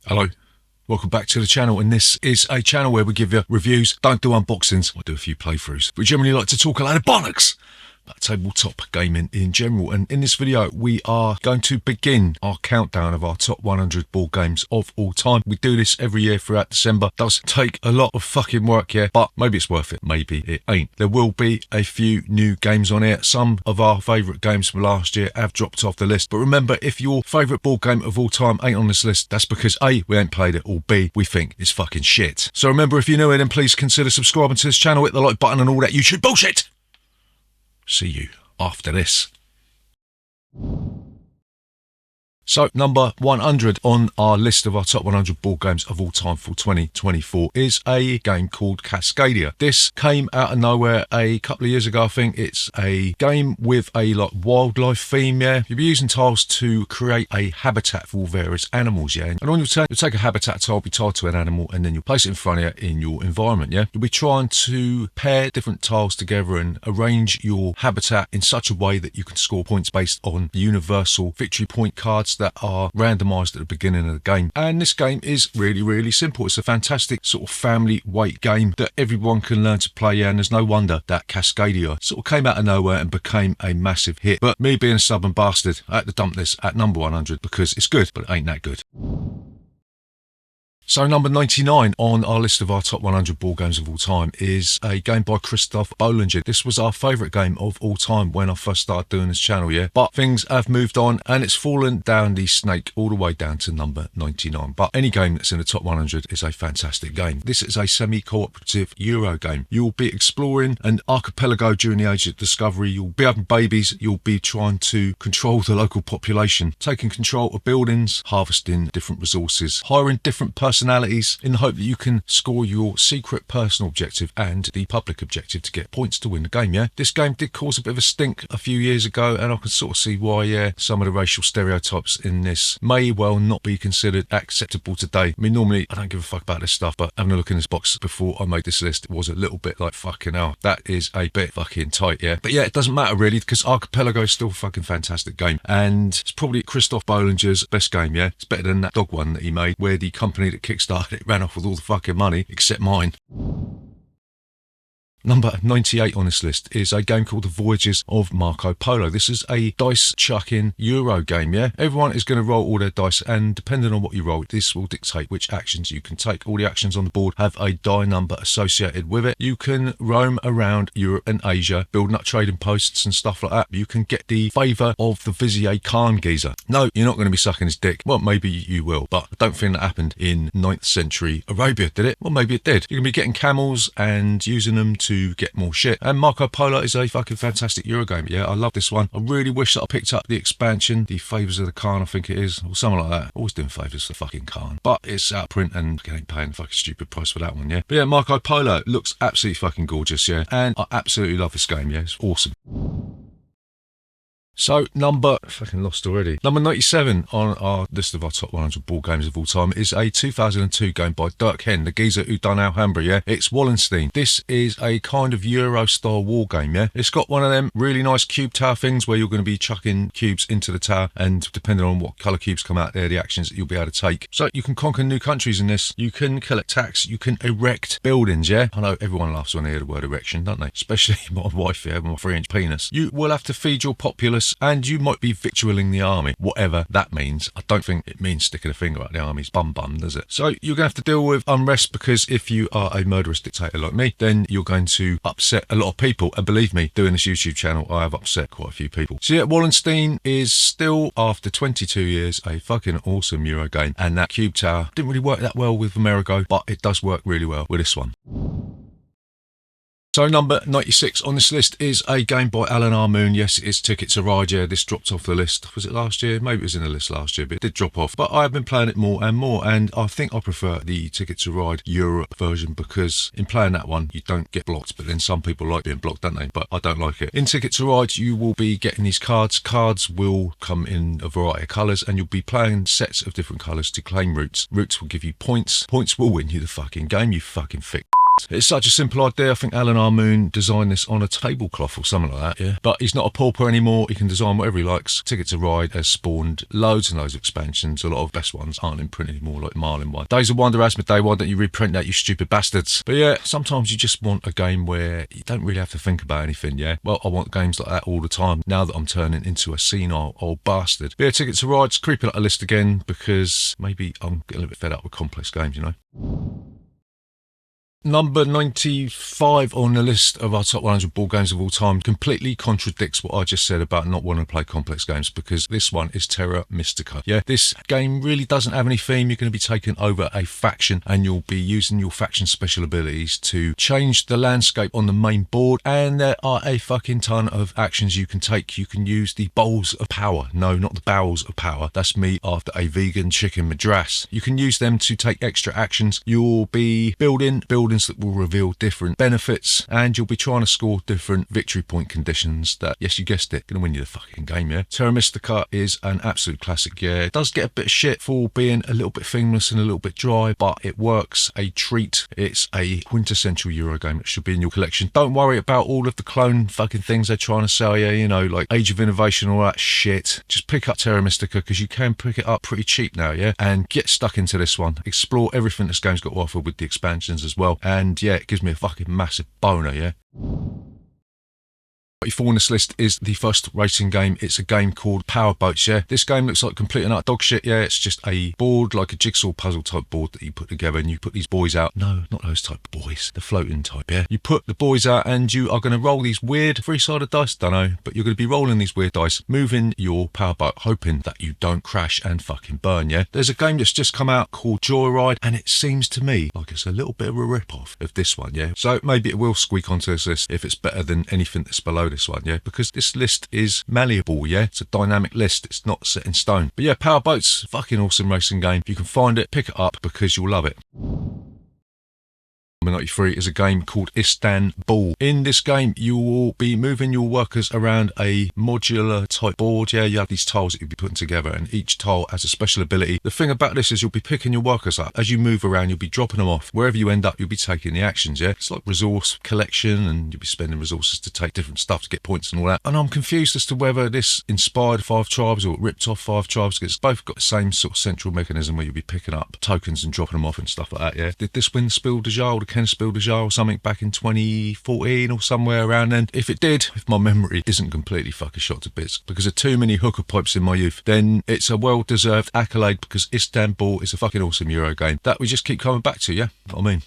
Hello, welcome back to the channel, and this is a channel where we give you reviews, don't do unboxings, I do a few playthroughs. We generally like to talk a lot of bollocks about tabletop gaming in general, and in this video we are going to begin our countdown of our top 100 board games of all time. We do this every year throughout December. Does take a lot of fucking work, yeah, but maybe it's worth it, maybe it ain't. There will be a few new games on here. Some of our favourite games from last year have dropped off the list, but remember, if your favourite board game of all time ain't on this list, that's because A, we ain't played it, or B, we think it's fucking shit. So remember, if you're new here, then please consider subscribing to this channel, hit the like button and all that YouTube bullshit. See you after this. So, number 100 on our list of our top 100 board games of all time for 2024 is a game called Cascadia. This came out of nowhere a couple of years ago, I think. It's a game with a wildlife theme, yeah. You'll be using tiles to create a habitat for all various animals, yeah. And on your turn, you'll take a habitat tile, be tied to an animal, and then you'll place it in front of you in your environment, yeah. You'll be trying to pair different tiles together and arrange your habitat in such a way that you can score points based on the universal victory point cards that are randomized at the beginning of the game. And this game is really simple. It's a fantastic sort of family weight game that everyone can learn to play, and there's no wonder that Cascadia sort of came out of nowhere and became a massive hit. But me being a stubborn bastard, I had to dump this at number 100 because it's good, but it ain't that good. So number 99 on our list of our top 100 board games of all time is a game by Christoph Bollinger. This was our favourite game of all time when I first started doing this channel, yeah. But things have moved on and it's fallen down the snake all the way down to number 99. But any game that's in the top 100 is a fantastic game. This is a semi-cooperative Euro game. You'll be exploring an archipelago during the age of discovery. You'll be having babies. You'll be trying to control the local population, taking control of buildings, harvesting different resources, hiring different personalities in the hope that you can score your secret personal objective and the public objective to get points to win the game, yeah. This game did cause a bit of a stink a few years ago, and I can sort of see why, yeah, some of the racial stereotypes in this may well not be considered acceptable today. I mean, normally I don't give a fuck about this stuff, but having a look in this box before I made this list, it was a little bit like, fucking hell, that is a bit fucking tight, yeah. But yeah, it doesn't matter really, because Archipelago is still a fucking fantastic game, and it's probably Christoph Bollinger's best game, yeah. It's better than that dog one that he made, where the company that kickstarted it ran off with all the fucking money, except mine. Number 98 on this list is a game called The Voyages of Marco Polo. This is a dice-chucking Euro game, yeah? Everyone is going to roll all their dice, and depending on what you roll, this will dictate which actions you can take. All the actions on the board have a die number associated with it. You can roam around Europe and Asia, building up trading posts and stuff like that. You can get the favour of the Vizier Khan geezer. No, you're not going to be sucking his dick. Well, maybe you will, but I don't think that happened in 9th century Arabia, did it? Well, maybe it did. You're going to be getting camels and using them to get more shit. And Marco Polo is a fucking fantastic Euro game. Yeah, I love this one. I really wish that I picked up the expansion, the Favours of the Khan, I think it is, or something like that. Always doing favours to the fucking Khan. But it's out of print and I ain't paying a fucking stupid price for that one, yeah. But yeah, Marco Polo looks absolutely fucking gorgeous, yeah. And I absolutely love this game, yeah. It's awesome. So, fucking lost already. Number 97 on our list of our top 100 board games of all time is a 2002 game by Dirk Henn, the geezer who done Alhambra, yeah? It's Wallenstein. This is a kind of Euro-style war game, yeah? It's got one of them really nice cube tower things where you're going to be chucking cubes into the tower, and depending on what colour cubes come out there, the actions that you'll be able to take. So, you can conquer new countries in this. You can collect tax. You can erect buildings, yeah? I know everyone laughs when they hear the word erection, don't they? Especially my wife, yeah, with my 3-inch penis. You will have to feed your populace, and you might be victualling the army, whatever that means. I don't think it means sticking a finger up the army's bum, does it? So you're going to have to deal with unrest, because if you are a murderous dictator like me, then you're going to upset a lot of people. And believe me, doing this YouTube channel, I have upset quite a few people. So yeah, Wallenstein is still, after 22 years, a fucking awesome Euro game. And that cube tower didn't really work that well with Amerigo, but it does work really well with this one. So number 96 on this list is a game by Alan R. Moon. Yes, it's Ticket to Ride. Yeah, this dropped off the list. Was it last year? Maybe it was in the list last year, but it did drop off. But I have been playing it more and more, and I think I prefer the Ticket to Ride Europe version, because in playing that one, you don't get blocked, but then some people like being blocked, don't they? But I don't like it. In Ticket to Ride, you will be getting these cards. Cards will come in a variety of colours, and you'll be playing sets of different colours to claim routes. Routes will give you points. Points will win you the fucking game, you fucking thick. It's such a simple idea. I think Alan R. Moon designed this on a tablecloth or something like that, yeah. But he's not a pauper anymore. He can design whatever he likes. Ticket to Ride has spawned loads and loads of expansions. A lot of best ones aren't in print anymore, like Marlin one. Days of Wonder, Asmodee, why don't you reprint that, you stupid bastards? But yeah, sometimes you just want a game where you don't really have to think about anything, yeah. Well, I want games like that all the time, now that I'm turning into a senile old bastard. But yeah, Ticket to Ride's creeping up the list again, because maybe I'm getting a little bit fed up with complex games, you know. Number 95 on the list of our top 100 board games of all time completely contradicts what I just said about not wanting to play complex games, because this one is Terra Mystica. Yeah, this game really doesn't have any theme. You're going to be taking over a faction and you'll be using your faction special abilities to change the landscape on the main board, and there are a fucking ton of actions you can take. You can use the bowls of power. No, not the bowels of power. That's me after a vegan chicken madras. You can use them to take extra actions. You'll be building that will reveal different benefits, and you'll be trying to score different victory point conditions that, yes, you guessed it, going to win you the fucking game, yeah? Terra Mystica is an absolute classic, yeah. It does get a bit of shit for being a little bit themeless and a little bit dry, but it works a treat. It's a quintessential Euro game that should be in your collection. Don't worry about all of the clone fucking things they're trying to sell you, you know, like Age of Innovation, all that shit. Just pick up Terra Mystica, because you can pick it up pretty cheap now, yeah? And get stuck into this one. Explore everything this game's got to offer with the expansions as well. And yeah, it gives me a fucking massive boner, yeah? 34 on this list is the first racing game. It's a game called Power Boats, yeah? This game looks like complete and utter dog shit, yeah? It's just a board, like a jigsaw puzzle type board that you put together, and you put these boys out. No, not those type of boys. The floating type, yeah? You put the boys out and you are going to roll these weird three-sided dice, don't know, but you're going to be rolling these weird dice, moving your powerboat, hoping that you don't crash and fucking burn, yeah? There's a game that's just come out called Joyride, and it seems to me like it's a little bit of a rip-off of this one, yeah? So maybe it will squeak onto this list if it's better than anything that's below this one, yeah? Because this list is malleable, yeah? It's a dynamic list. It's not set in stone. But yeah, Power Boats, fucking awesome racing game. You can find it, pick it up, because you'll love it. Number 93 is a game called Istanbul. In this game, you will be moving your workers around a modular type board. Yeah, you have these tiles that you'll be putting together, and each tile has a special ability. The thing about this is you'll be picking your workers up. As you move around, you'll be dropping them off. Wherever you end up, you'll be taking the actions, yeah? It's like resource collection, and you'll be spending resources to take different stuff to get points and all that. And I'm confused as to whether this inspired Five Tribes or it ripped off Five Tribes, because it's both got the same sort of central mechanism where you'll be picking up tokens and dropping them off and stuff like that, yeah? Did this win Spiel des Jahres, the Ken Spiel des Jahres or something back in 2014 or somewhere around then? If it did, if my memory isn't completely fucking shot to bits because of too many hooker pipes in my youth, then it's a well-deserved accolade, because Istanbul is a fucking awesome Euro game that we just keep coming back to, yeah? You know what I mean?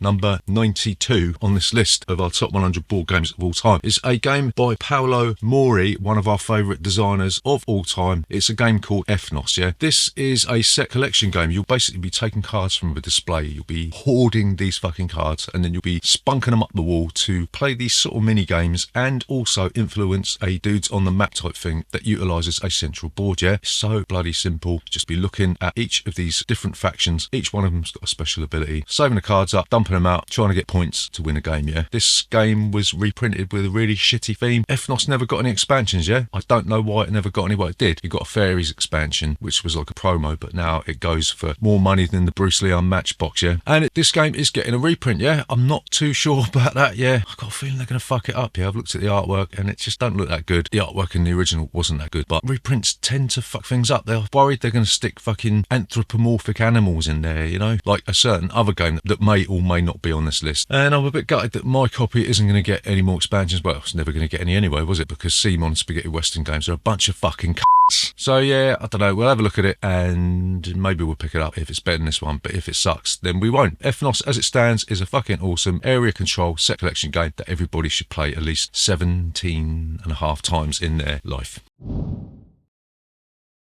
Number 92 on this list of our top 100 board games of all time is a game by Paolo Mori, one of our favourite designers of all time. It's a game called Ethnos, yeah? This is a set collection game. You'll basically be taking cards from a display. You'll be hoarding these fucking cards, and then you'll be spunking them up the wall to play these sort of mini games and also influence a dudes on the map type thing that utilises a central board, yeah? It's so bloody simple. Just be looking at each of these different factions. Each one of them's got a special ability. Saving the cards up, dumping them out, trying to get points to win a game, yeah? This game was reprinted with a really shitty theme. Ethnos never got any expansions, yeah? I don't know why it never got any. Well, it did. It got a Fairies expansion, which was like a promo, but now it goes for more money than the Bruce Lee Unmatched box, yeah? And this game is getting a reprint, yeah? I'm not too sure about that, yeah? I've got a feeling they're going to fuck it up, yeah? I've looked at the artwork and it just don't look that good. The artwork in the original wasn't that good, but reprints tend to fuck things up. They're worried they're going to stick fucking anthropomorphic animals in there, you know? Like a certain other game that may or may not be on this list. And I'm a bit gutted that my copy isn't going to get any more expansions. Well, it's never going to get any anyway, was it? Because Simon Spaghetti Western games are a bunch of fucking cunts. So yeah, I don't know, we'll have a look at it and maybe we'll pick it up if it's better than this one, but if it sucks, then we won't. Ethnos, as it stands, is a fucking awesome area control set collection game that everybody should play at least 17.5 times in their life.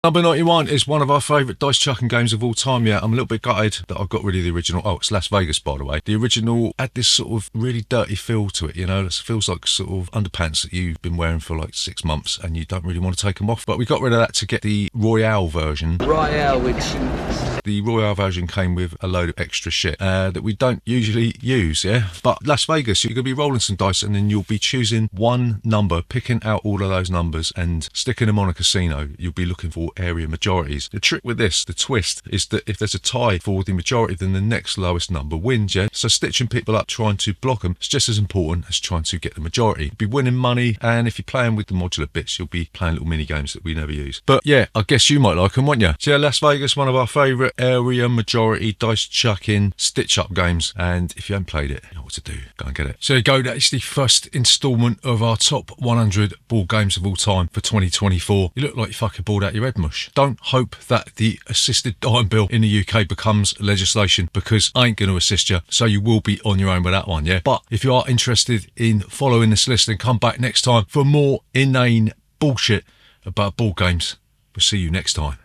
Number 91 is one of our favourite dice chucking games of all time, yeah. I'm a little bit gutted that I got rid of the original. Oh, it's Las Vegas, by the way. The original had this sort of really dirty feel to it, you know. It feels like sort of underpants that you've been wearing for like 6 months and you don't really want to take them off. But we got rid of that to get the Royale version. Royale with cheese. The Royale version came with a load of extra shit that we don't usually use, yeah. But Las Vegas, you're going to be rolling some dice and then you'll be choosing one number, picking out all of those numbers and sticking them on a casino. You'll be looking for area majorities. The trick with this, the twist, is that if there's a tie for the majority, then the next lowest number wins, yeah? So stitching people up, trying to block them, is just as important as trying to get the majority. You'll be winning money, and if you're playing with the modular bits, you'll be playing little mini games that we never use. But yeah, I guess you might like them, won't you? So yeah, Las Vegas, one of our favourite area majority dice chucking stitch up games, and if you haven't played it, you know what to do. Go and get it. So there you go, that is the first instalment of our top 100 board games of all time for 2024. You look like you fucking bored out your head, mush. Don't hope that the assisted dying bill in the UK becomes legislation, because I ain't going to assist you, so you will be on your own with that one, yeah? But if you are interested in following this list, then come back next time for more inane bullshit about board games. We'll see you next time.